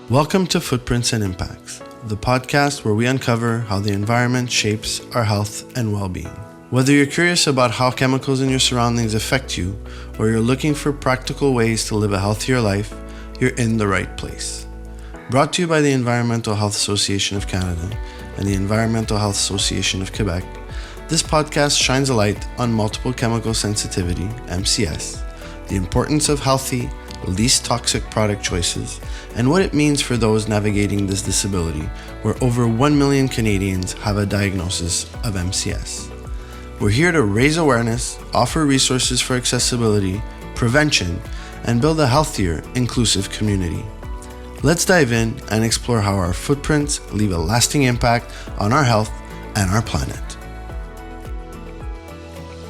Welcome to Footprints and Impacts, the podcast where we uncover how the environment shapes our health and well-being. Whether you're curious about how chemicals in your surroundings affect you, or you're looking for practical ways to live a healthier life, you're in the right place. Brought to you by the Environmental Health Association of Canada and the Environmental Health Association of Quebec, this podcast shines a light on multiple chemical sensitivity, MCS, the importance of healthy, least toxic product choices, and what it means for those navigating this disability, where over 1 million Canadians have a diagnosis of MCS. We're here to raise awareness, offer resources for accessibility, prevention, and build a healthier, inclusive community. Let's dive in and explore how our footprints leave a lasting impact on our health and our planet.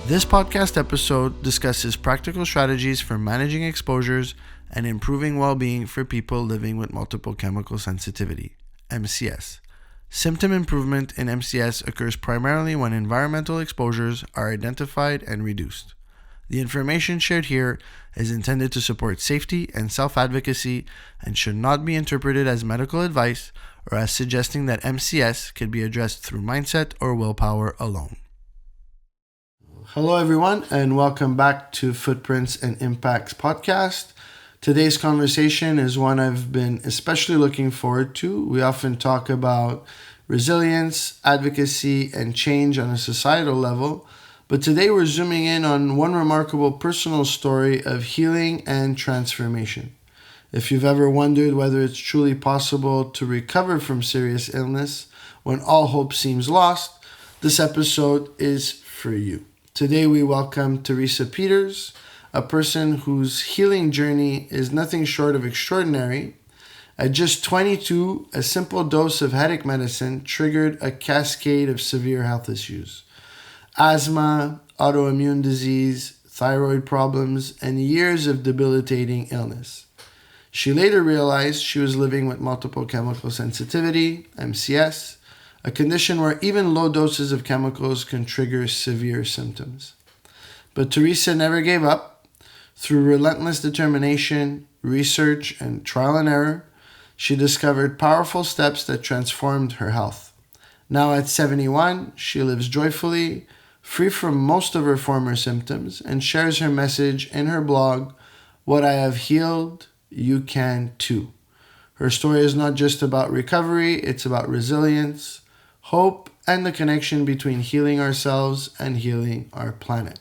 This podcast episode discusses practical strategies for managing exposures and improving well-being for people living with multiple chemical sensitivity, MCS. Symptom improvement in MCS occurs primarily when environmental exposures are identified and reduced. The information shared here is intended to support safety and self-advocacy and should not be interpreted as medical advice or as suggesting that MCS could be addressed through mindset or willpower alone. Hello, everyone, and welcome back to Footprints and Impacts podcast. Today's conversation is one I've been especially looking forward to. We often talk about resilience, advocacy, and change on a societal level, but today we're zooming in on one remarkable personal story of healing and transformation. If you've ever wondered whether it's truly possible to recover from serious illness when all hope seems lost, this episode is for you. Today we welcome Teresa Peters, a person whose healing journey is nothing short of extraordinary. At just 22, a simple dose of headache medicine triggered a cascade of severe health issues. Asthma, autoimmune disease, thyroid problems, and years of debilitating illness. She later realized she was living with multiple chemical sensitivity, MCS, a condition where even low doses of chemicals can trigger severe symptoms. But Teresa never gave up. Through relentless determination, research, and trial and error, she discovered powerful steps that transformed her health. Now at 71, she lives joyfully, free from most of her former symptoms, and shares her message in her blog, "What I have healed, you can too." Her story is not just about recovery, it's about resilience, hope, and the connection between healing ourselves and healing our planet.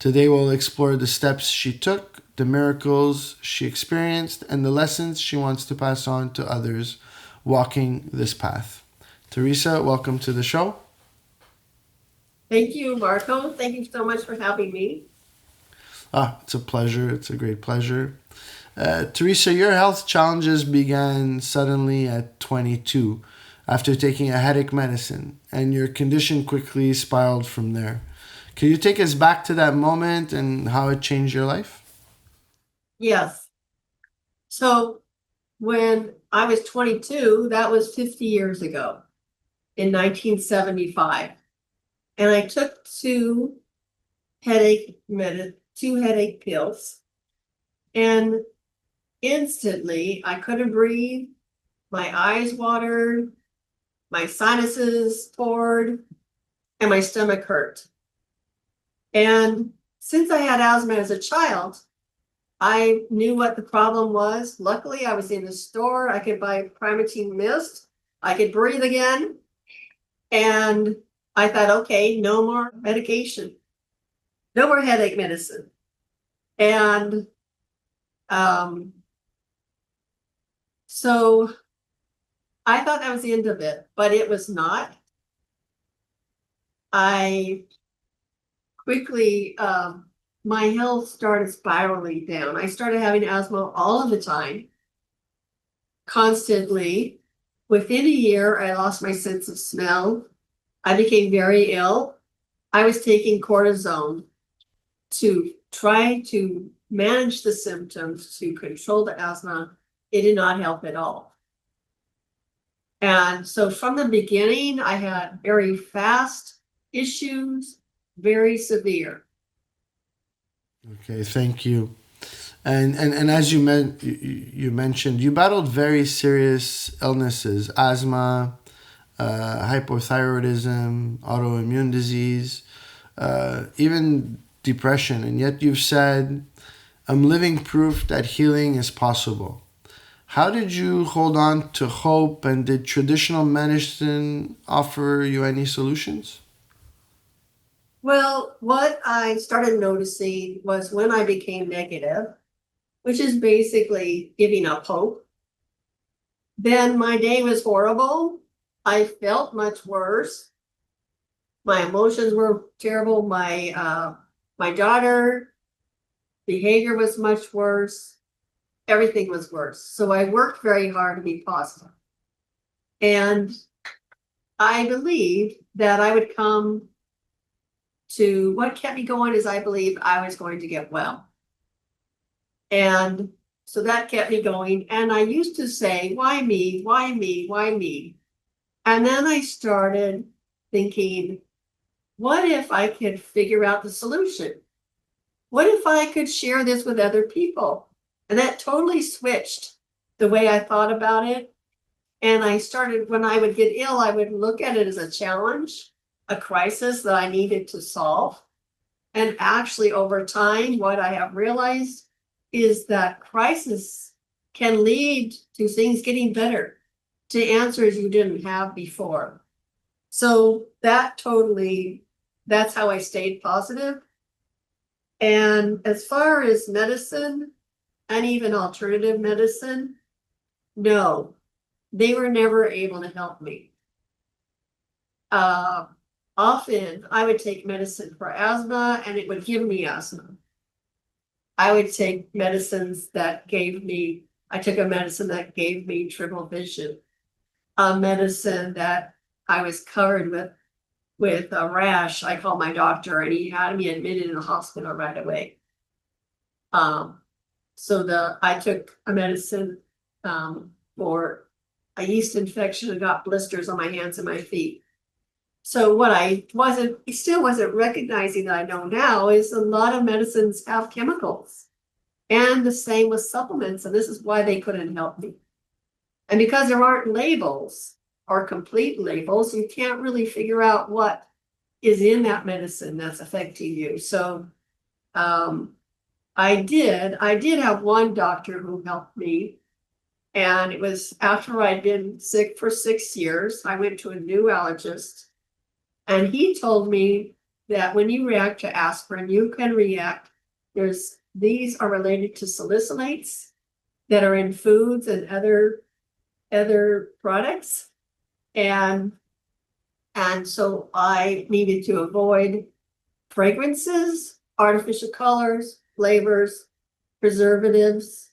Today we'll explore the steps she took, the miracles she experienced, and the lessons she wants to pass on to others walking this path. Teresa, welcome to the show. Thank you, Marco. Thank you so much for having me. It's a pleasure. It's a great pleasure. Teresa, your health challenges began suddenly at 22 after taking a headache medicine, and your condition quickly spiraled from there. Can you take us back to that moment and how it changed your life? Yes. So when I was 22, that was 50 years ago in 1975. And I took two headache pills, and instantly I couldn't breathe. My eyes watered, my sinuses poured, and my stomach hurt. And since I had asthma as a child, I knew what the problem was. Luckily, I was in the store. I could buy Primatene Mist. I could breathe again. And I thought, okay, no more medication. No more headache medicine. And so I thought that was the end of it, but it was not. I quickly, my health started spiraling down. I started having asthma all of the time, constantly. Within a year, I lost my sense of smell. I became very ill. I was taking cortisone to try to manage the symptoms, to control the asthma. It did not help at all. And so from the beginning, I had very fast issues, very severe. Okay, thank you. And as you mentioned, you battled very serious illnesses, asthma, hypothyroidism, autoimmune disease, even depression, and yet you've said, "I'm living proof that healing is possible." How did you hold on to hope, and did traditional medicine offer you any solutions? Well, what I started noticing was when I became negative, which is basically giving up hope, then my day was horrible. I felt much worse. My emotions were terrible. My daughter behavior was much worse. Everything was worse. So I worked very hard to be positive. And I believed that I would come to what kept me going is I believed I was going to get well. And so that kept me going. And I used to say, why me? Why me? Why me? And then I started thinking, what if I could figure out the solution? What if I could share this with other people? And that totally switched the way I thought about it. And I started, when I would get ill, I would look at it as a challenge, a crisis that I needed to solve. And actually, over time, what I have realized is that crisis can lead to things getting better, to answers you didn't have before. So that's how I stayed positive. And as far as medicine and even alternative medicine, no, they were never able to help me. Often I would take medicine for asthma and it would give me asthma. I would take medicines that I took a medicine that gave me triple vision, a medicine that I was covered with a rash. I called my doctor and he had me admitted in the hospital right away. I took a medicine for a yeast infection and got blisters on my hands and my feet. So what I still wasn't recognizing that I know now is a lot of medicines have chemicals. And the same with supplements, and this is why they couldn't help me. And because there aren't labels or complete labels, you can't really figure out what is in that medicine that's affecting you. So I did have one doctor who helped me. And it was after I'd been sick for 6 years, I went to a new allergist. And he told me that when you react to aspirin, you can react. These are related to salicylates that are in foods and other products. And so I needed to avoid fragrances, artificial colors, flavors, preservatives,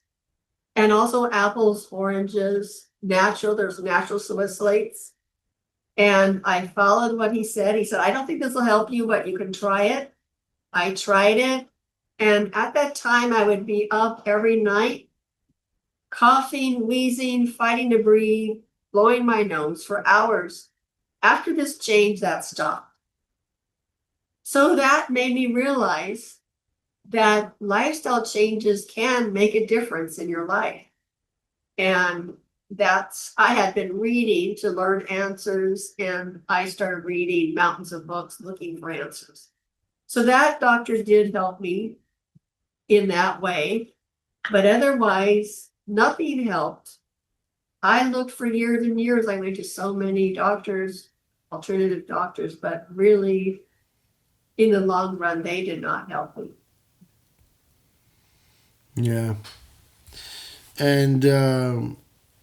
and also apples, oranges, there's natural salicylates. And I followed what he said. He said, I don't think this will help you, but you can try it. I tried it. And at that time, I would be up every night, coughing, wheezing, fighting to breathe, blowing my nose for hours. After this change, that stopped. So that made me realize that lifestyle changes can make a difference in your life. And I had been reading to learn answers, and I started reading mountains of books looking for answers. So that doctor did help me in that way, but otherwise nothing helped. I looked for years and years. I went to so many doctors, alternative doctors, but really in the long run, they did not help me. Yeah. And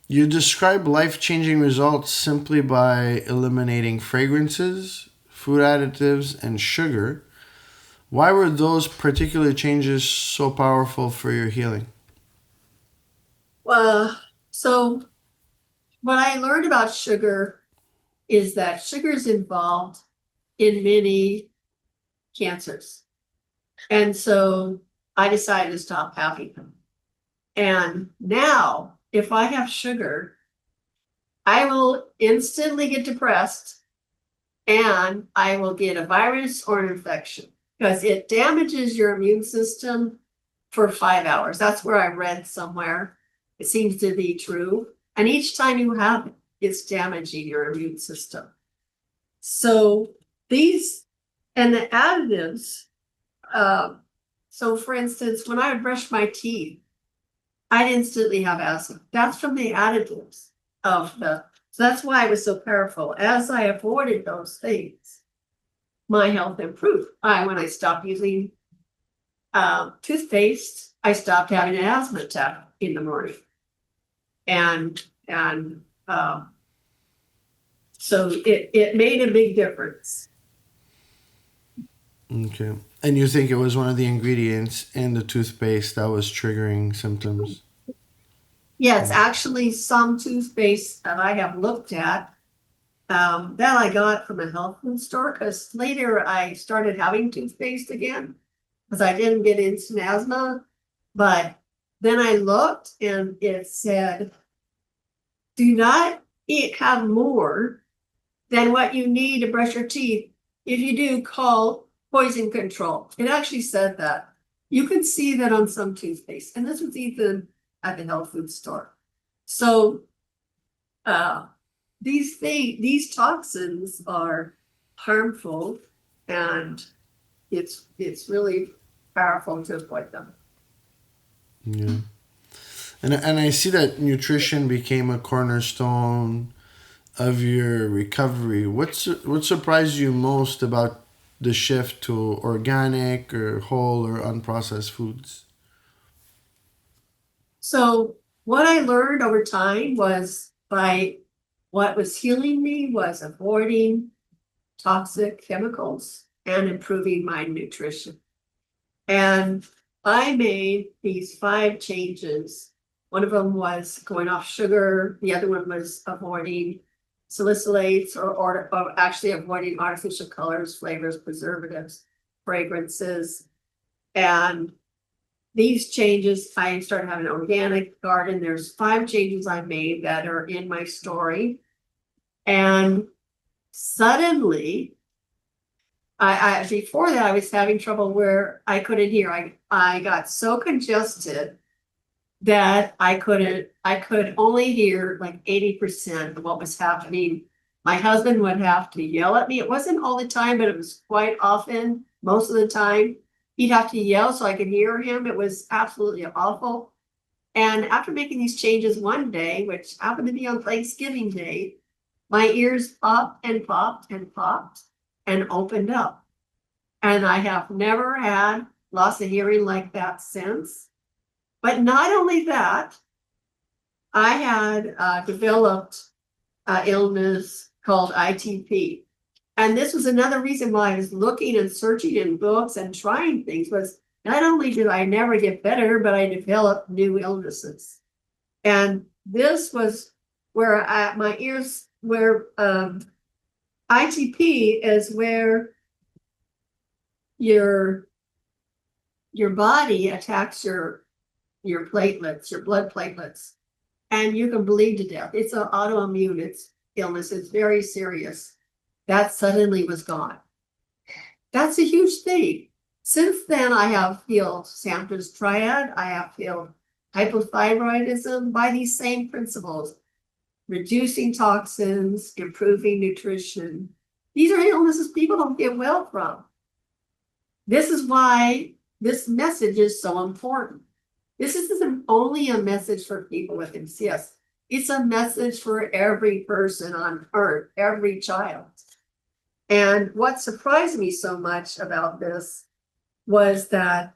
you describe life-changing results simply by eliminating fragrances, food additives, and sugar. Why were those particular changes so powerful for your healing? So what I learned about sugar is that sugar is involved in many cancers. And so I decided to stop having them. And now, if I have sugar, I will instantly get depressed and I will get a virus or an infection because it damages your immune system for 5 hours. That's where I read somewhere. It seems to be true. And each time you have it, it's damaging your immune system. So these and the additives, so for instance, when I would brush my teeth, I'd instantly have asthma. That's from the additives so that's why it was so powerful. As I avoided those things, my health improved. When I stopped using toothpaste, I stopped having an asthma attack in the morning. And so it made a big difference. Okay. And you think it was one of the ingredients in the toothpaste that was triggering symptoms? Yes, actually, some toothpaste that I have looked at that I got from a health food store, because later I started having toothpaste again because I didn't get instant asthma. But then I looked and it said, do not have more than what you need to brush your teeth. If you do, call poison control. It actually said that. You can see that on some toothpaste. And this was even at the health food store. So these toxins are harmful, and it's really powerful to avoid them. Yeah. And I see that nutrition became a cornerstone of your recovery. What surprised you most about the shift to organic or whole or unprocessed foods? So what I learned over time was what was healing me was avoiding toxic chemicals and improving my nutrition. And I made these 5 changes. One of them was going off sugar. The other one was avoiding salicylates or actually avoiding artificial colors, flavors, preservatives, fragrances. And these changes, I started having an organic garden. There's 5 changes I made that are in my story. And suddenly, I before that I was having trouble where I couldn't hear. I got so congested that I could only hear like 80% of what was happening. My husband would have to yell at me. It wasn't all the time, but it was quite often, most of the time. He'd have to yell so I could hear him. It was absolutely awful. And after making these changes one day, which happened to be on Thanksgiving Day, my ears popped and popped and popped and opened up. And I have never had loss of hearing like that since. But not only that, I had developed illness called ITP. And this was another reason why I was looking and searching in books and trying things, was not only did I never get better, but I developed new illnesses. And this was where my ears, where ITP is where your body attacks your platelets, your blood platelets, and you can bleed to death. It's an autoimmune illness. It's very serious. That suddenly was gone. That's a huge thing. Since then, I have healed Samter's triad. I have healed hypothyroidism by these same principles: reducing toxins, improving nutrition. These are illnesses people don't get well from. This is why this message is so important. This isn't only a message for people with MCS. It's a message for every person on earth, every child. And what surprised me so much about this was that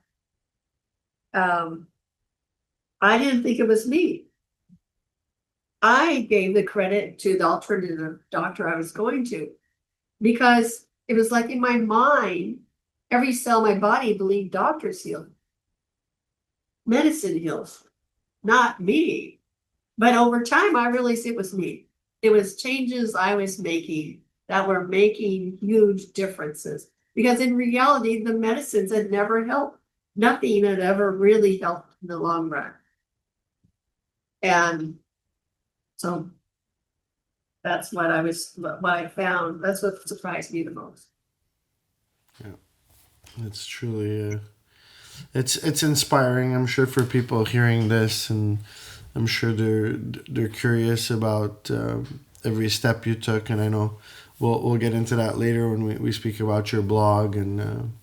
I didn't think it was me. I gave the credit to the alternative doctor I was going to, because it was like in my mind, every cell in my body believed doctors heal. Medicine heals, not me. But over time, I realized it was me. It was changes I was making that were making huge differences. Because in reality, the medicines had never helped. Nothing had ever really helped in the long run. And so that's what I found. That's what surprised me the most. Yeah, it's truly It's inspiring. I'm sure for people hearing this, and I'm sure they're curious about every step you took. And I know we'll get into that later when we speak about your blog. And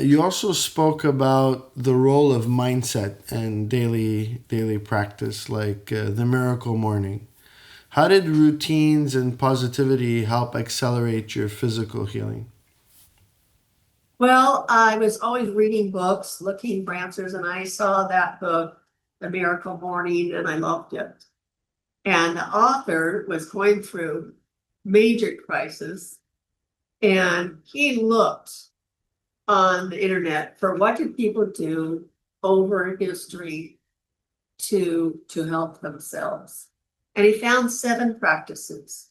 you also spoke about the role of mindset and daily practice, like the miracle morning. How did routines and positivity help accelerate your physical healing? Well, I was always reading books, looking for answers, and I saw that book, The Miracle Morning, and I loved it. And the author was going through major crisis, and he looked on the internet for what did people do over history to help themselves. And he found 7 practices.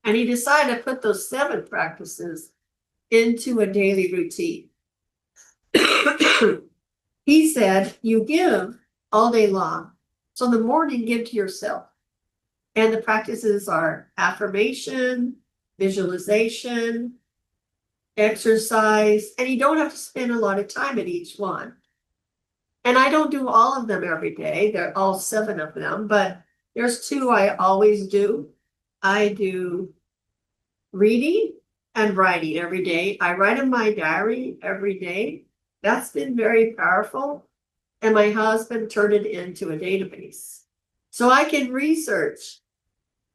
And he decided to put those 7 practices into a daily routine. He said, you give all day long. So in the morning, give to yourself. And the practices are affirmation, visualization, exercise, and you don't have to spend a lot of time at each one. And I don't do all of them every day. They're all 7 of them, but there's 2 I always do. I do reading and writing every day. I write in my diary every day. That's been very powerful. And my husband turned it into a database. So I can research.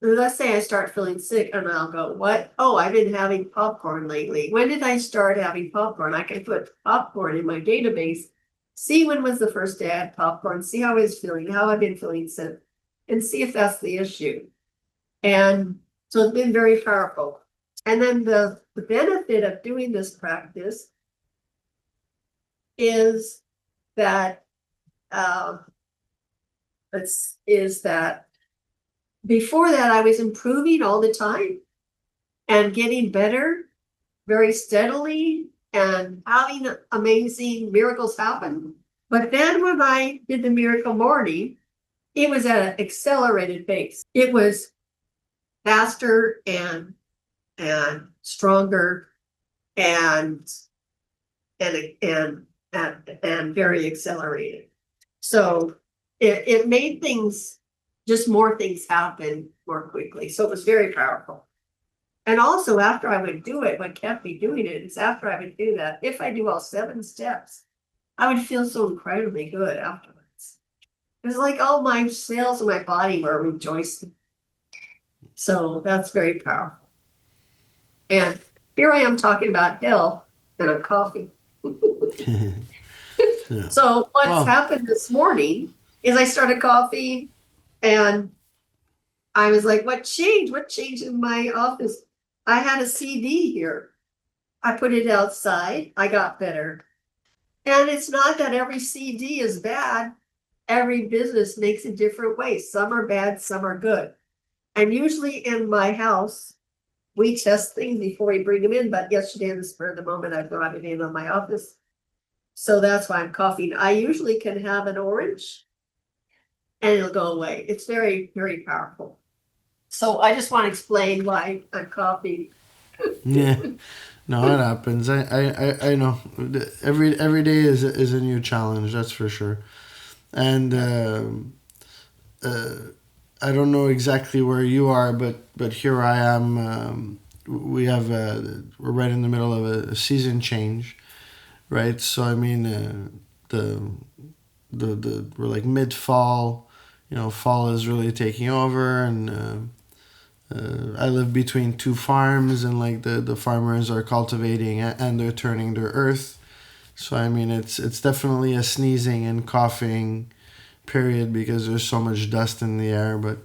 Let's say I start feeling sick and I'll go, what? Oh, I've been having popcorn lately. When did I start having popcorn? I can put popcorn in my database, see when was the first day I had popcorn, see how I was feeling, how I've been feeling since, and see if that's the issue. And so it's been very powerful. And then the benefit of doing this practice is that is that before that I was improving all the time and getting better very steadily and having amazing miracles happen. But then when I did the miracle morning, it was at an accelerated pace. It was faster and stronger and and very accelerated. So it made things, just more things happen more quickly. So it was very powerful. And also after I would do it, what kept me doing it is after I would do that, if I do all 7 steps, I would feel so incredibly good afterwards. It was like all my cells in my body were rejoicing. So that's very powerful. And here I am talking about health and a coffee. Yeah. So what's Well, happened this morning is I started coughing and I was like, what changed? What changed in my office? I had a CD here. I put it outside. I got better. And it's not that every CD is bad. Every business makes a different way. Some are bad, some are good. And usually in my house, we test things before we bring them in. But yesterday, in the spur of the moment, I brought it in on my office. So that's why I'm coughing. I usually can have an orange and it'll go away. It's very, very powerful. So I just want to explain why I'm coughing. yeah. No, it happens. I know. Every day is a new challenge. That's for sure. And uh, I don't know exactly where you are, but here I am. We have we're right in the middle of a season change, right? So I mean, the the we're like mid fall. You know, fall is really taking over, and I live between 2 farms, and like the farmers are cultivating and they're turning their earth. So I mean, it's definitely a sneezing and coughing period because there's so much dust in the air. But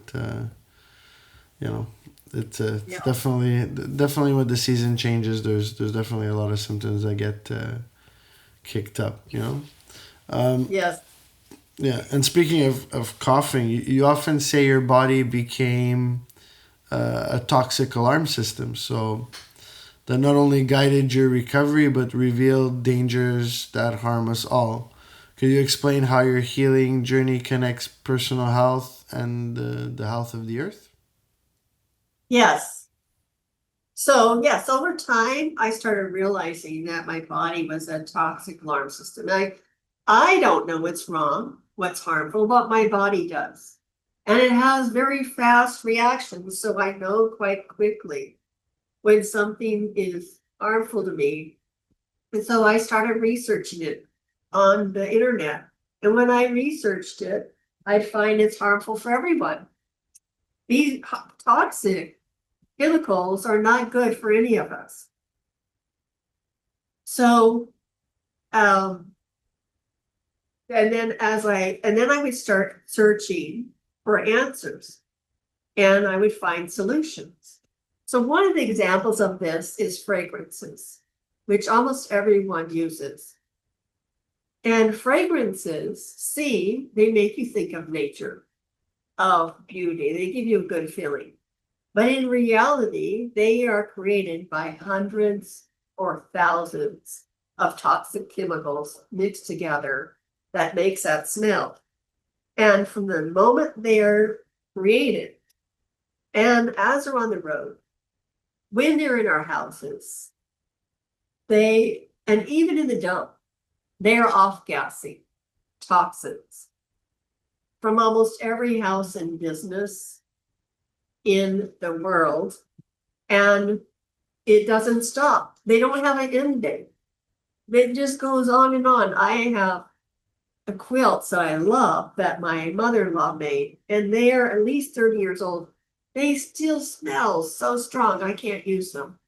you know, it's Yeah. definitely with the season changes. There's definitely a lot of symptoms that get kicked up. You know. Um, Yes. yeah, and speaking of coughing, you often say your body became a toxic alarm system. So that not only guided your recovery but revealed dangers that harm us all. Could you explain how your healing journey connects personal health and the health of the earth? Yes. So yes, over time, I started realizing that my body was a toxic alarm system. I don't know what's wrong, what's harmful, but my body does. And it has very fast reactions, so I know quite quickly when something is harmful to me. And so I started researching it on the internet. And when I researched it, I find it's harmful for everyone. These toxic chemicals are not good for any of us. So, and then I would start searching for answers and I would find solutions. So one of the examples of this is fragrances, which almost everyone uses. And fragrances, they make you think of nature, of beauty. They give you a good feeling. But in reality, they are created by hundreds or thousands of toxic chemicals mixed together that makes that smell. And from the moment they are created, and as they're on the road, when they're in our houses, and even in the dump, they are off-gassing toxins from almost every house and business in the world. And it doesn't stop. They don't have an end date. It just goes on and on. I have a quilt that I love that my mother-in-law made, and they are at least 30 years old. They still smell so strong, I can't use them.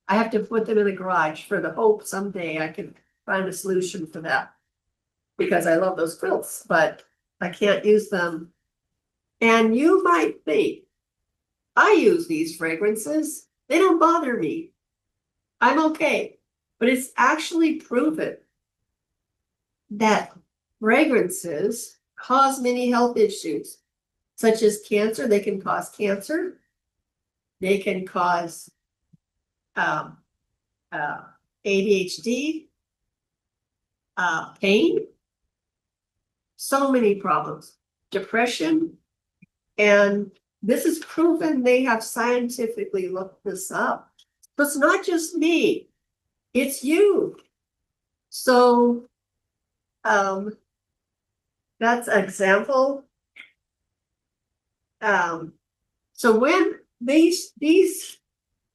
I have to put them in the garage for the hope someday I can find a solution for that. Because I love those quilts, but I can't use them. And you might think, I use these fragrances. They don't bother me. I'm okay. But it's actually proven that fragrances cause many health issues, such as cancer. They can cause cancer. They can cause ADHD, pain, so many problems, depression. And this is proven. They have scientifically looked this up. So it's not just me, it's you. So that's an example. So when these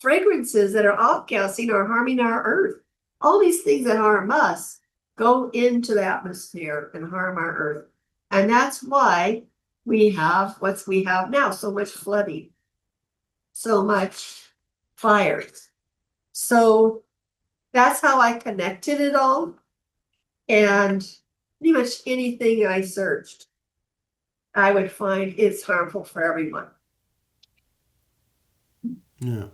fragrances that are off-gassing are harming our earth, all these things that harm us go into the atmosphere and harm our earth. And that's why we have what we have now, so much flooding, so much fires. So that's how I connected it all. And pretty much anything I searched, I would find it's harmful for everyone. Yeah.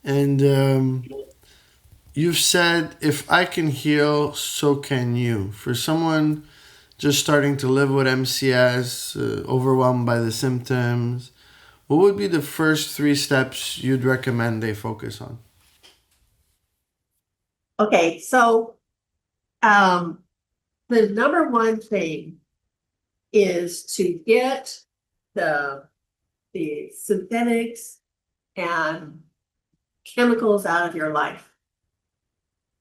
And you've said, if I can heal, so can you. For someone just starting to live with MCS, overwhelmed by the symptoms, what would be the first 3 steps you'd recommend they focus on? Okay, so the number one thing is to get the synthetics and chemicals out of your life.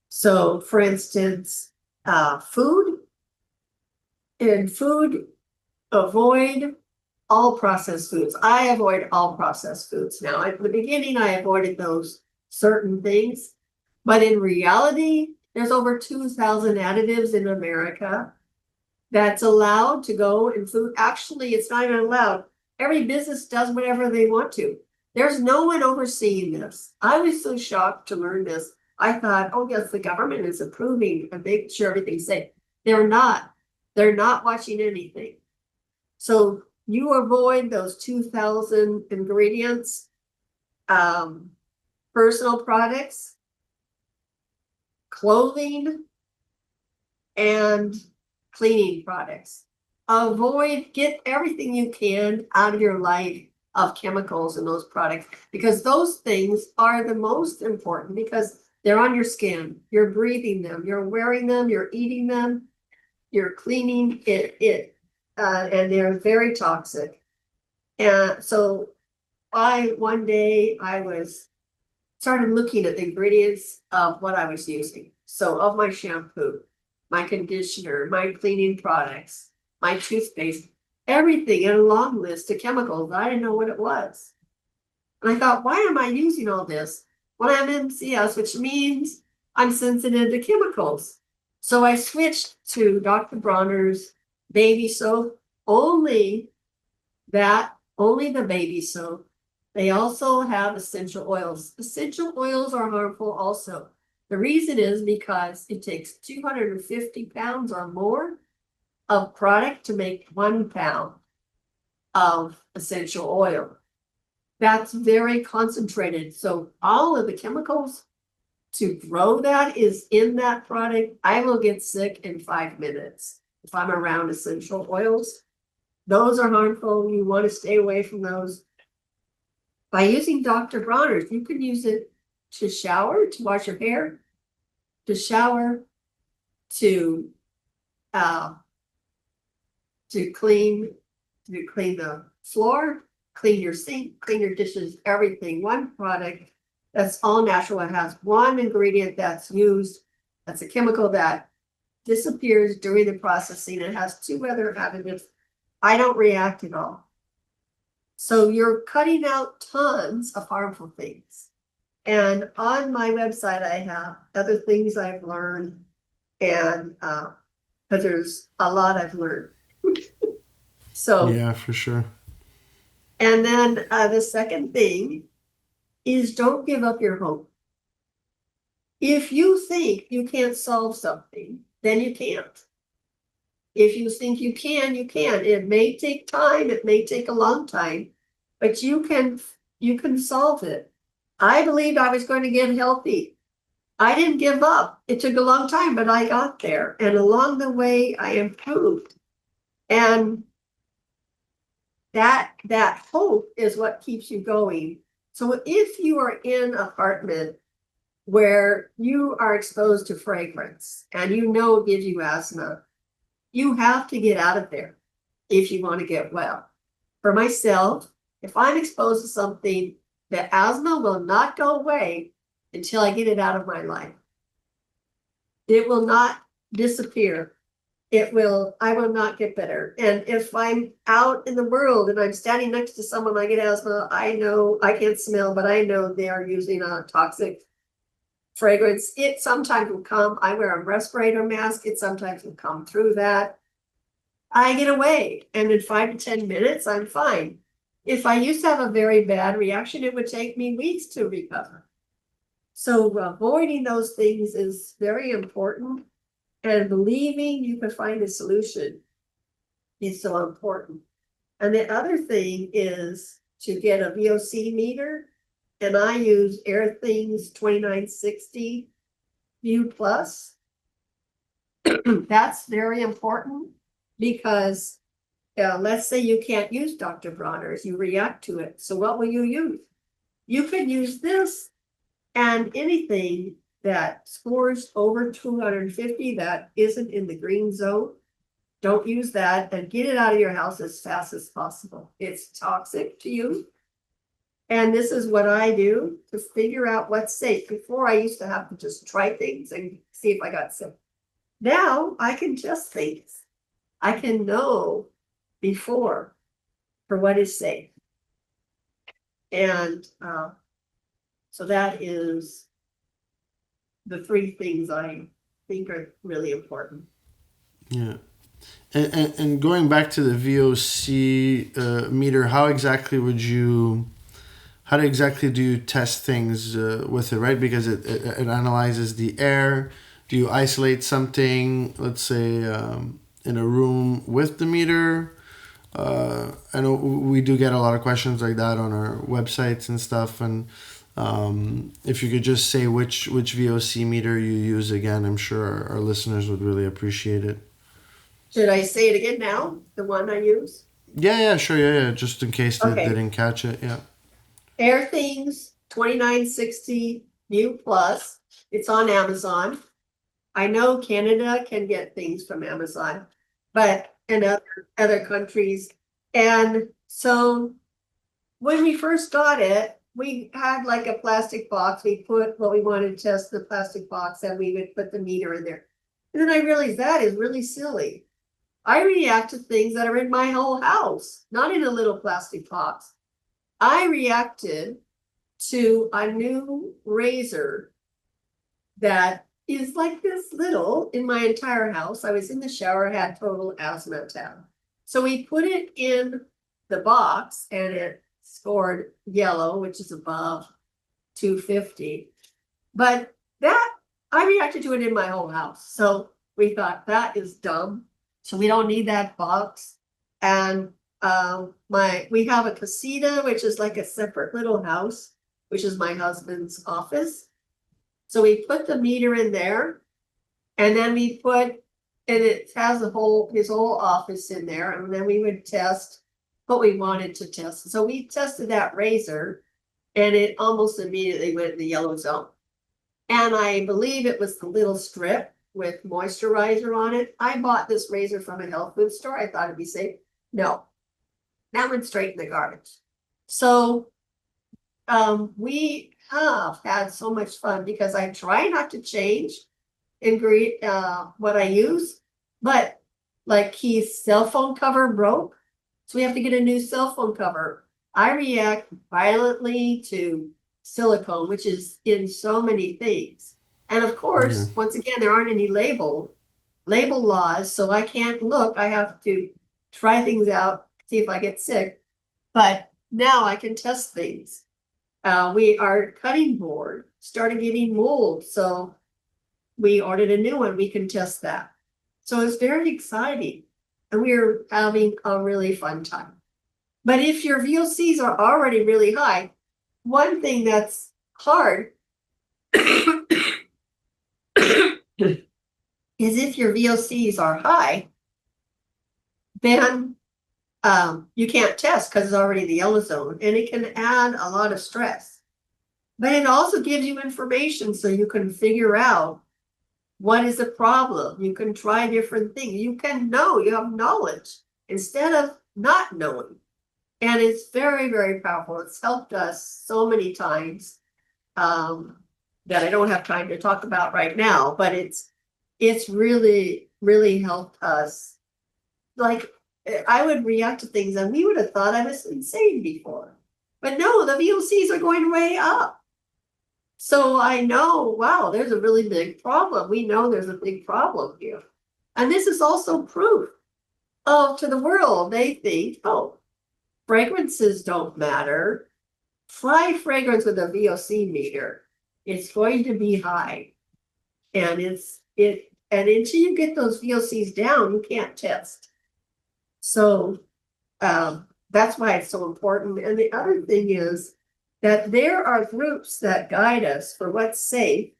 So, for instance, food, avoid all processed foods. I avoid all processed foods now. At the beginning, I avoided those certain things, but in reality, there's over 2,000 additives in America that's allowed to go in food. Actually, it's not even allowed. Every business does whatever they want to. There's no one overseeing this. I was so shocked to learn this. I thought, oh yes, the government is approving and making sure everything's safe. They're not. They're not watching anything. So you avoid those 2,000 ingredients, personal products, clothing, and cleaning products. Get everything you can out of your life of chemicals in those products, because those things are the most important, because they're on your skin, you're breathing them, you're wearing them, you're eating them, you're cleaning it, and they're very toxic. And so one day I started looking at the ingredients of what I was using. So of my shampoo, my conditioner, my cleaning products, my toothpaste, everything in a long list of chemicals. I didn't know what it was. And I thought, why am I using all this? Well, I'm MCS, which means I'm sensitive to chemicals. So I switched to Dr. Bronner's baby soap, only the baby soap. They also have essential oils. Essential oils are harmful also. The reason is because it takes 250 pounds or more of product to make 1 pound of essential oil. That's very concentrated. So all of the chemicals to grow that is in that product. I will get sick in 5 minutes if I'm around essential oils. Those are harmful. You want to stay away from those. By using Dr. Bronner's, you can use it to shower, to wash your hair, to shower, to clean the floor, clean your sink, clean your dishes, everything. One product that's all natural. It has one ingredient that's used. That's a chemical that disappears during the processing. It has 2 other additives. I don't react at all. So you're cutting out tons of harmful things. And on my website, I have other things I've learned, and because there's a lot I've learned. So Yeah, for sure. And then the second thing is don't give up your hope. If you think you can't solve something, then you can't. If you think you can, you can. It may take time, it may take a long time, but you can solve it. I believed I was going to get healthy. I didn't give up. It took a long time, but I got there. And along the way, I improved. And that hope is what keeps you going. So if you are in an apartment where you are exposed to fragrance and you know it gives you asthma, you have to get out of there if you want to get well. For myself, if I'm exposed to something, the asthma will not go away until I get it out of my life. It will not disappear. I will not get better. And if I'm out in the world and I'm standing next to someone, I get asthma, I know, I can't smell, but I know they are using a toxic fragrance. It sometimes will come. I wear a respirator mask. It sometimes will come through that. I get away. And in 5 to 10 minutes, I'm fine. If I used to have a very bad reaction, it would take me weeks to recover. So avoiding those things is very important. And believing you can find a solution is so important. And the other thing is to get a VOC meter. And I use Airthings 2960 View Plus. That's very important because let's say you can't use Dr. Bronner's, you react to it. So what will you use? You can use this and anything that scores over 250 that isn't in the green zone. Don't use that and get it out of your house as fast as possible. It's toxic to you. And this is what I do to figure out what's safe. Before I used to have to just try things and see if I got sick. Now I can just things. I can know before for what is safe. And so that is the 3 things I think are really important. Yeah. And going back to the VOC meter, how exactly do you test things with it, right? Because it analyzes the air. Do you isolate something, let's say, in a room with the meter? I know we do get a lot of questions like that on our websites and stuff. And if you could just say which VOC meter you use again, I'm sure our listeners would really appreciate it. Should I say it again now? The one I use? Yeah, sure. Yeah. Just in case they didn't catch it. Yeah. Airthings 2960 View Plus. It's on Amazon. I know Canada can get things from Amazon, but in other countries. And so when we first got it, we had like a plastic box. We put what we wanted to test in the plastic box, and we would put the meter in there. And then I realized that is really silly. I react to things that are in my whole house, not in a little plastic box. I reacted to a new razor that is like this little in my entire house. I was in the shower, had total asthma attack. So we put it in the box and it scored yellow, which is above 250. But that, I reacted to it in my whole house. So we thought that is dumb. So we don't need that box. And we have a casita, which is like a separate little house, which is my husband's office. So we put the meter in there, and then and it has his whole office in there, and then we would test what we wanted to test. So we tested that razor, and it almost immediately went in the yellow zone. And I believe it was the little strip with moisturizer on it. I bought this razor from a health food store. I thought it'd be safe. No, that went straight in the garbage. So we have had so much fun because I try not to change what I use, but like Keith's cell phone cover broke, so we have to get a new cell phone cover. I react violently to silicone, which is in so many things. And of course, once again, there aren't any label laws, so I can't look. I have to try things out, see if I get sick. But now I can test things. Our cutting board started getting mold, so we ordered a new one. We can test that. So it's very exciting, and we're having a really fun time. But if your VOCs are already really high, one thing that's hard is if your VOCs are high, then you can't test because it's already in the yellow zone, and it can add a lot of stress. But it also gives you information so you can figure out what is the problem. You can try different things. You can know, you have knowledge instead of not knowing. And it's very, very powerful. It's helped us so many times that I don't have time to talk about right now, but it's really, really helped us. Like, I would react to things and we would have thought I was insane before. But no, the VOCs are going way up. So I know, wow, there's a really big problem. We know there's a big problem here. And this is also proof to the world. They think, oh, fragrances don't matter. Try fragrance with a VOC meter. It's going to be high. And and until you get those VOCs down, you can't test. So that's why it's so important. And the other thing is that there are groups that guide us for what's safe,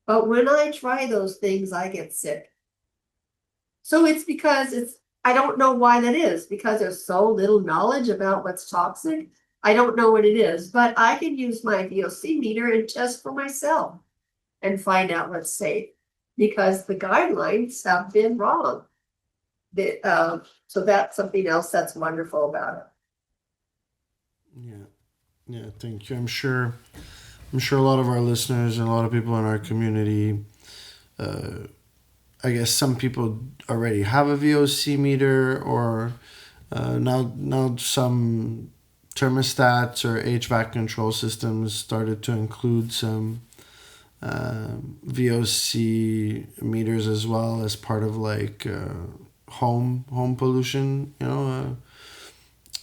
but when I try those things, I get sick. So it's because I don't know why that is, because there's so little knowledge about what's toxic. I don't know what it is, but I can use my VOC meter and test for myself and find out what's safe, because the guidelines have been wrong. So that's something else that's wonderful about it. Yeah, thank you. I'm sure a lot of our listeners and a lot of people in our community, I guess some people already have a VOC meter, or now some thermostats or HVAC control systems started to include some VOC meters as well as part of like home pollution,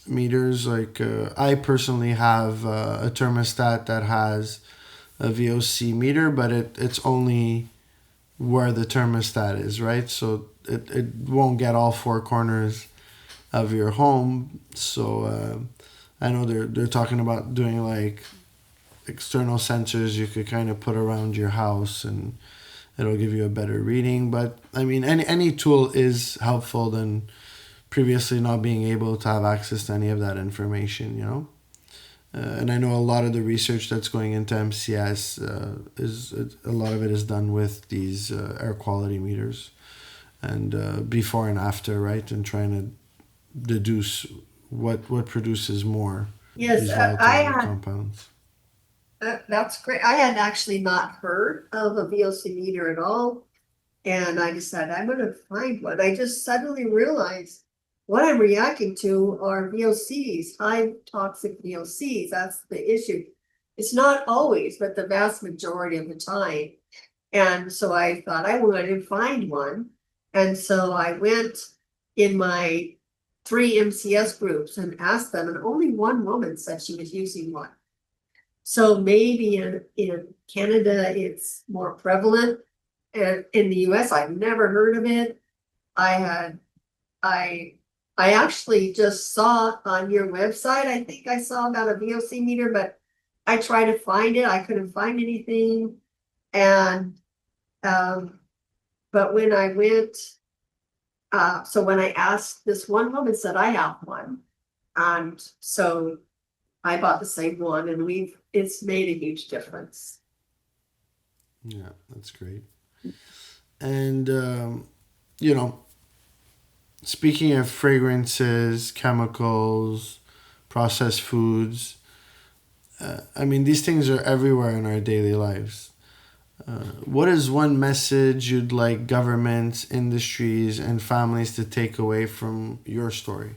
meters. Like I personally have a thermostat that has a VOC meter, but it's only where the thermostat is, right? So it won't get all four corners of your home. So I know they're talking about doing like external sensors you could kind of put around your house, and it'll give you a better reading. But I mean, any tool is helpful than previously not being able to have access to any of that information, and I know a lot of the research that's going into MCS a lot of it is done with these air quality meters, and before and after, right, and trying to deduce what produces more Yes, these I volatile had, compounds. that's great. I had actually not heard of a VOC meter at all. And I decided I'm gonna find one. I just suddenly realized what I'm reacting to are VOCs, high toxic VOCs. That's the issue. It's not always, but the vast majority of the time. And so I thought I wanted to find one. And so I went in my 3 MCS groups and asked them, and only one woman said she was using one. So maybe in Canada, it's more prevalent. And in the US, I've never heard of it. I had, I, I actually just saw on your website, I think I saw about a VOC meter, but I tried to find it. I couldn't find anything. And, but when I went, so when I asked, this one woman said, I have one. And so I bought the same one, and it's made a huge difference. Yeah, that's great. And you know, speaking of fragrances, chemicals, processed foods, I mean, these things are everywhere in our daily lives. What is one message you'd like governments, industries, and families to take away from your story?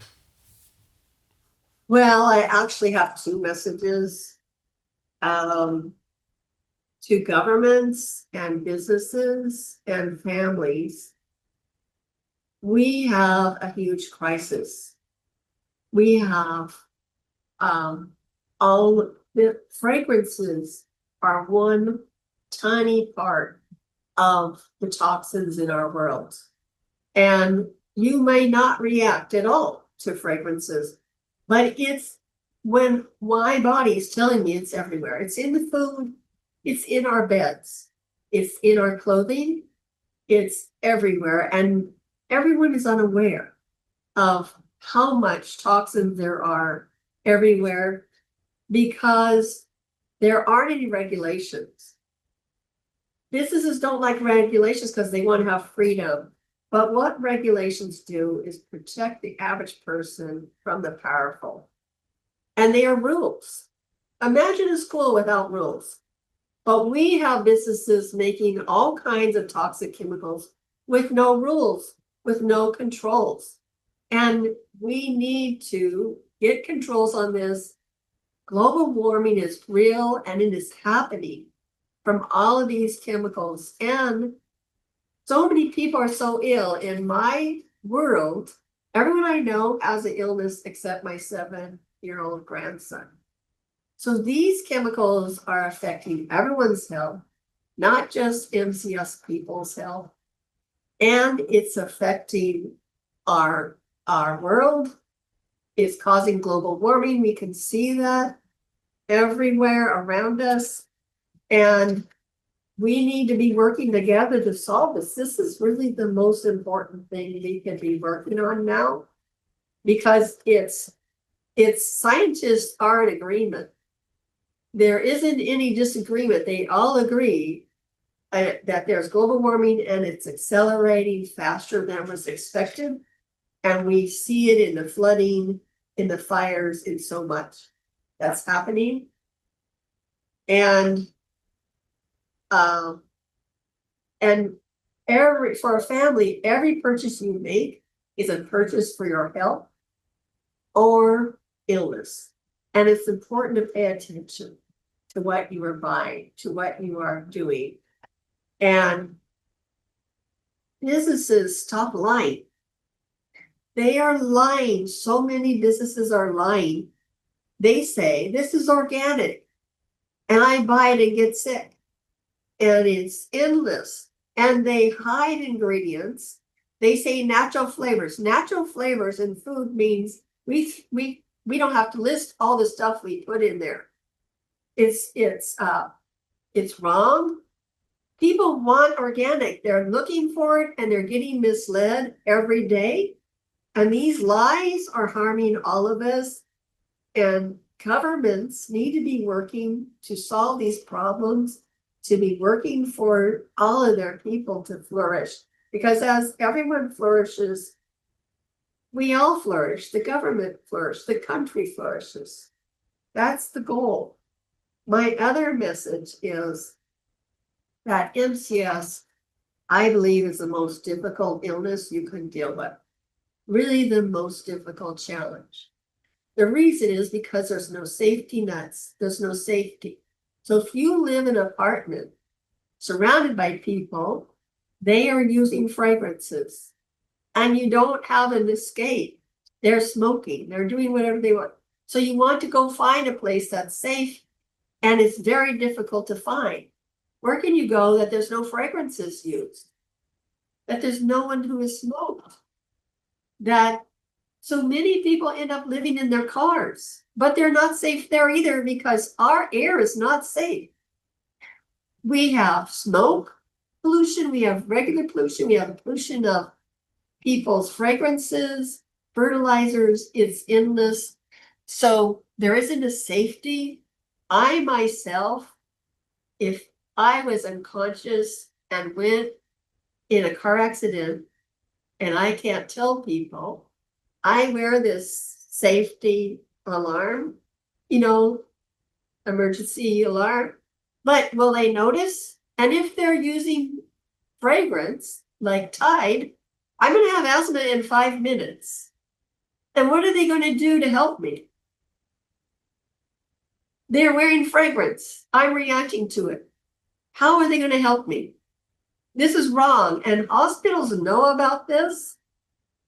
Well, I actually have two messages. Um, to governments and businesses and families, we have a huge crisis. We have all the fragrances are one tiny part of the toxins in our world. And you may not react at all to fragrances, but it's when my body is telling me it's everywhere. It's in the food, it's in our beds, it's in our clothing, it's everywhere. And everyone is unaware of how much toxins there are everywhere because there aren't any regulations. Businesses don't like regulations because they want to have freedom. But what regulations do is protect the average person from the powerful. And they are rules. Imagine a school without rules. But we have businesses making all kinds of toxic chemicals with no rules, with no controls. And we need to get controls on this. Global warming is real and it is happening from all of these chemicals. And so many people are so ill in my world. Everyone I know has an illness except my 7-year-old grandson. So these chemicals are affecting everyone's health, not just MCS people's health. And it's affecting our world. It's causing global warming. We can see that everywhere around us. And we need to be working together to solve this. This is really the most important thing we can be working on now, because it's scientists are in agreement. There isn't any disagreement. They all agree that there's global warming and it's accelerating faster than was expected. And we see it in the flooding, in the fires, in so much that's happening. And for a family, every purchase you make is a purchase for your health or illness. And it's important to pay attention to what you are buying, to what you are doing. And businesses stop lying. They are lying. So many businesses are lying. They say this is organic and I buy it and get sick. And it's endless. And they hide ingredients. They say natural flavors. Natural flavors in food means we don't have to list all the stuff we put in there. It's wrong. People want organic. They're looking for it and they're getting misled every day. And these lies are harming all of us. And governments need to be working to solve these problems, to be working for all of their people to flourish. Because as everyone flourishes, we all flourish, the government flourishes, the country flourishes. That's the goal. My other message is that MCS, I believe, is the most difficult illness you can deal with. Really the most difficult challenge. The reason is because there's no safety nets. There's no safety. So if you live in an apartment surrounded by people, they are using fragrances and you don't have an escape. They're smoking. They're doing whatever they want. So you want to go find a place that's safe, and it's very difficult to find. Where can you go that there's no fragrances used? That there's no one who has smoked? That so many people end up living in their cars, but they're not safe there either because our air is not safe. We have smoke pollution, we have regular pollution, we have pollution of people's fragrances, fertilizers, it's endless. So there isn't a safety. I myself, if I was unconscious and went in a car accident and I can't tell people, I wear this safety alarm, emergency alarm. But will they notice? And if they're using fragrance like Tide, I'm going to have asthma in 5 minutes. And what are they going to do to help me? They're wearing fragrance. I'm reacting to it. How are they going to help me? This is wrong. And hospitals know about this.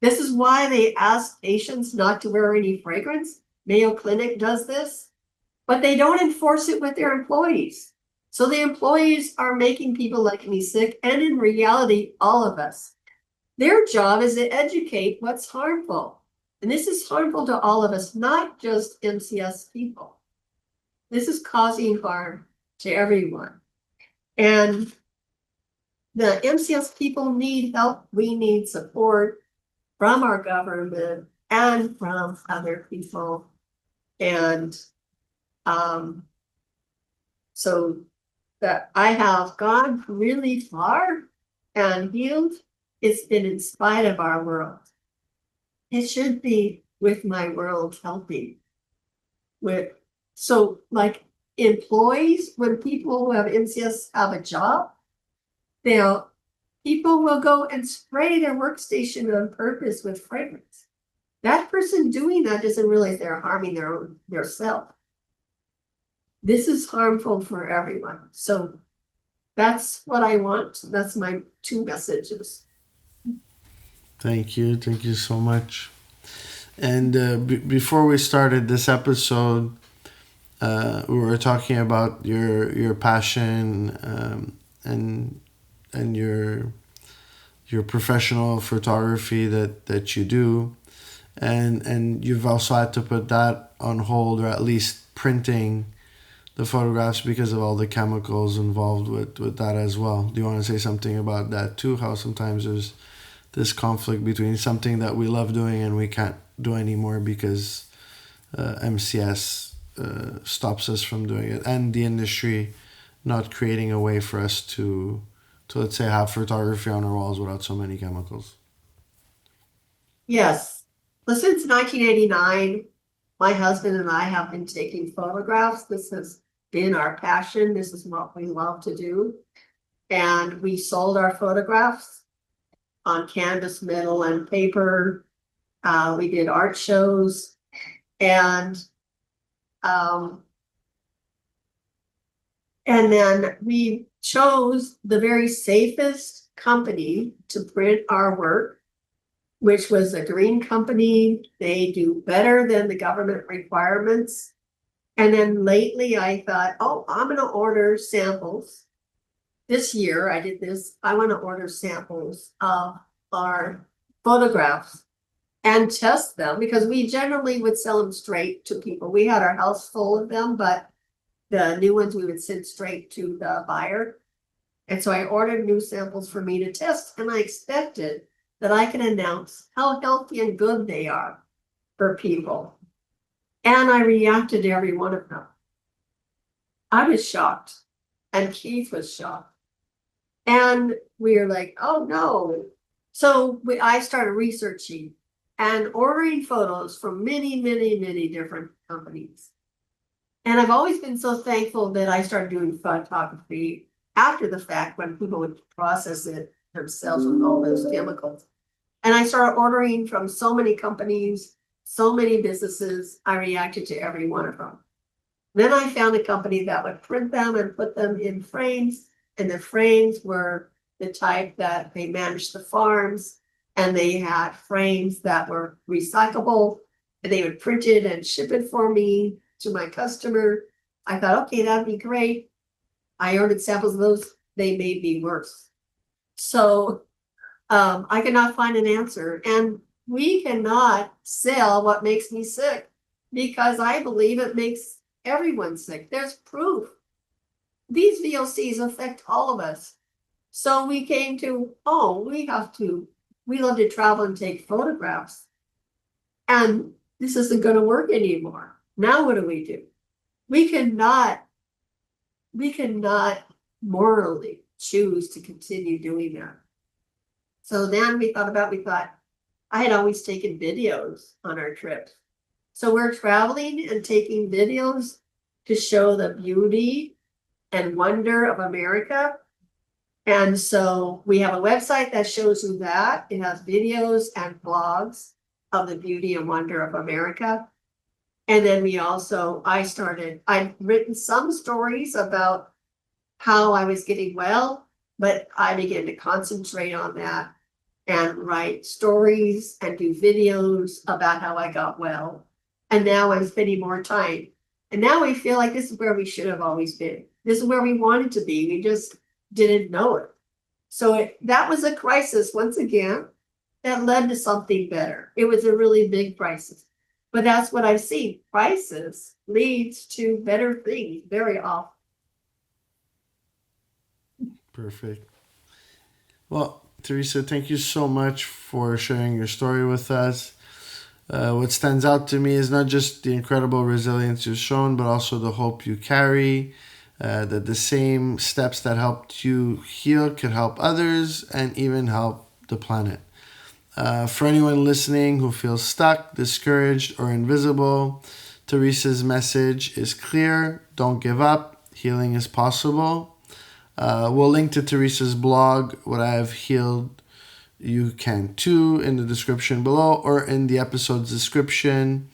This is why they ask patients not to wear any fragrance. Mayo Clinic does this, but they don't enforce it with their employees. So the employees are making people like me sick, and in reality, all of us. Their job is to educate what's harmful. And this is harmful to all of us, not just MCS people. This is causing harm to everyone. And the MCS people need help. We need support from our government and from other people. And so that I have gone really far and healed. It's been in spite of our world. It should be with my world helping. So like employees, when people who have MCS have a job, people will go and spray their workstation on purpose with fragrance. That person doing that doesn't realize they're harming their self. This is harmful for everyone. So that's what I want. That's my 2 messages. Thank you. Thank you so much. And before we started this episode, we were talking about your passion and your professional photography that you do, and you've also had to put that on hold, or at least printing the photographs because of all the chemicals involved with that as well. Do you want to say something about that too? How sometimes there's this conflict between something that we love doing and we can't do anymore because MCS stops us from doing it, and the industry not creating a way for us to let's say have photography on our walls without so many chemicals. Yes. Well, since 1989, my husband and I have been taking photographs. This has been our passion. This is what we love to do. And we sold our photographs on canvas, metal, and paper. We did art shows, and then we chose the very safest company to print our work, which was a green company. They do better than the government requirements. And then lately I thought, I'm going to order samples. This year I did this. I want to order samples of our photographs and test them, because we generally would sell them straight to people. We had our house full of them, but the new ones we would send straight to the buyer. And so I ordered new samples for me to test, and I expected that I can announce how healthy and good they are for people. And I reacted to every one of them. I was shocked, and Keith was shocked. And we were like, oh no. So I started researching and ordering photos from many, many, many different companies. And I've always been so thankful that I started doing photography after the fact when people would process it themselves with all those chemicals. And I started ordering from so many companies, so many businesses. I reacted to every one of them. Then I found a company that would print them and put them in frames. And the frames were the type that they managed the farms. And they had frames that were recyclable. And they would print it and ship it for me to my customer. I thought, okay, that'd be great. I ordered samples of those. They made me worse. So I cannot find an answer. And we cannot sell what makes me sick because I believe it makes everyone sick. There's proof. These VOCs affect all of us. So we came to, we love to travel and take photographs. And this isn't going to work anymore. Now what do? We cannot morally choose to continue doing that. So then we thought, I had always taken videos on our trips. So we're traveling and taking videos to show the beauty and wonder of America. And so we have a website that shows you that. It has videos and blogs of the beauty and wonder of America. And then I'd written some stories about how I was getting well, but I began to concentrate on that and write stories and do videos about how I got well. And now I'm spending more time. And now we feel like this is where we should have always been. This is where we wanted to be. We just didn't know it. So that was a crisis once again that led to something better. It was a really big crisis. But that's what I've seen. Crisis leads to better things very often. Perfect. Well, Teresa, thank you so much for sharing your story with us. What stands out to me is not just the incredible resilience you've shown, but also the hope you carry, that the same steps that helped you heal could help others and even help the planet. For anyone listening who feels stuck, discouraged, or invisible, Teresa's message is clear. Don't give up. Healing is possible. We'll link to Teresa's blog, What I Have Healed You Can Too, in the description below or in the episode's description.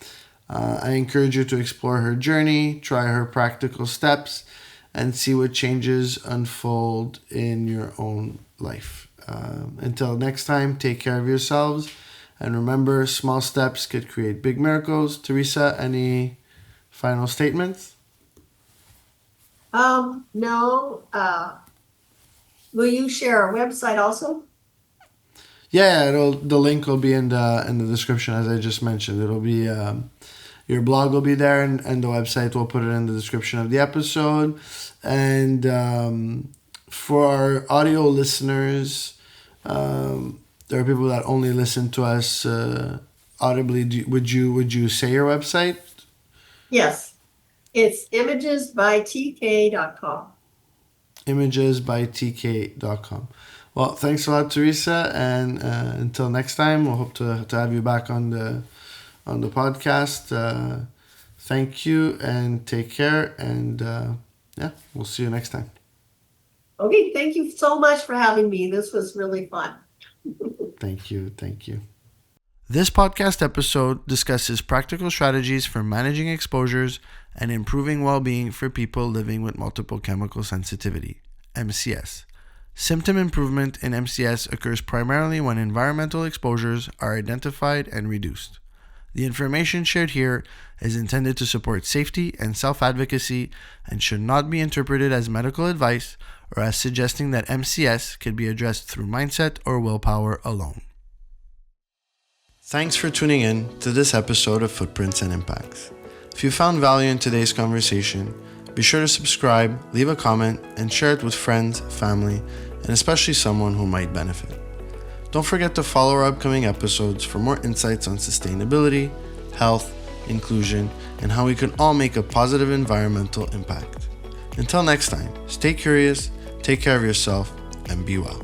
I encourage you to explore her journey, try her practical steps, and see what changes unfold in your own life. Until next time, take care of yourselves. And remember, small steps could create big miracles. Teresa, any final statements? No. Will you share our website also? Yeah, the link will be in the description, as I just mentioned. It'll be your blog will be there, and the website, we'll put it in the description of the episode. And for our audio listeners, there are people that only listen to us audibly. Would you say your website? Yes. It's imagesbytk.com. Imagesbytk.com. Well, thanks a lot, Teresa, and until next time, we'll hope to have you back on the podcast. Thank you and take care, and we'll see you next time. Okay, thank you so much for having me. This was really fun. Thank you. This podcast episode discusses practical strategies for managing exposures and improving well-being for people living with multiple chemical sensitivity, MCS. Symptom improvement in MCS occurs primarily when environmental exposures are identified and reduced. The information shared here is intended to support safety and self-advocacy and should not be interpreted as medical advice or as suggesting that MCS could be addressed through mindset or willpower alone. Thanks for tuning in to this episode of Footprints and Impacts. If you found value in today's conversation, be sure to subscribe, leave a comment, and share it with friends, family, and especially someone who might benefit. Don't forget to follow our upcoming episodes for more insights on sustainability, health, inclusion, and how we can all make a positive environmental impact. Until next time, stay curious, take care of yourself, and be well.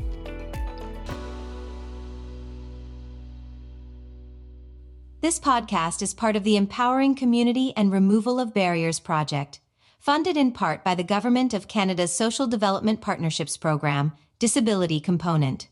This podcast is part of the Empowering Community and Removal of Barriers project, funded in part by the Government of Canada's Social Development Partnerships Program, Disability Component.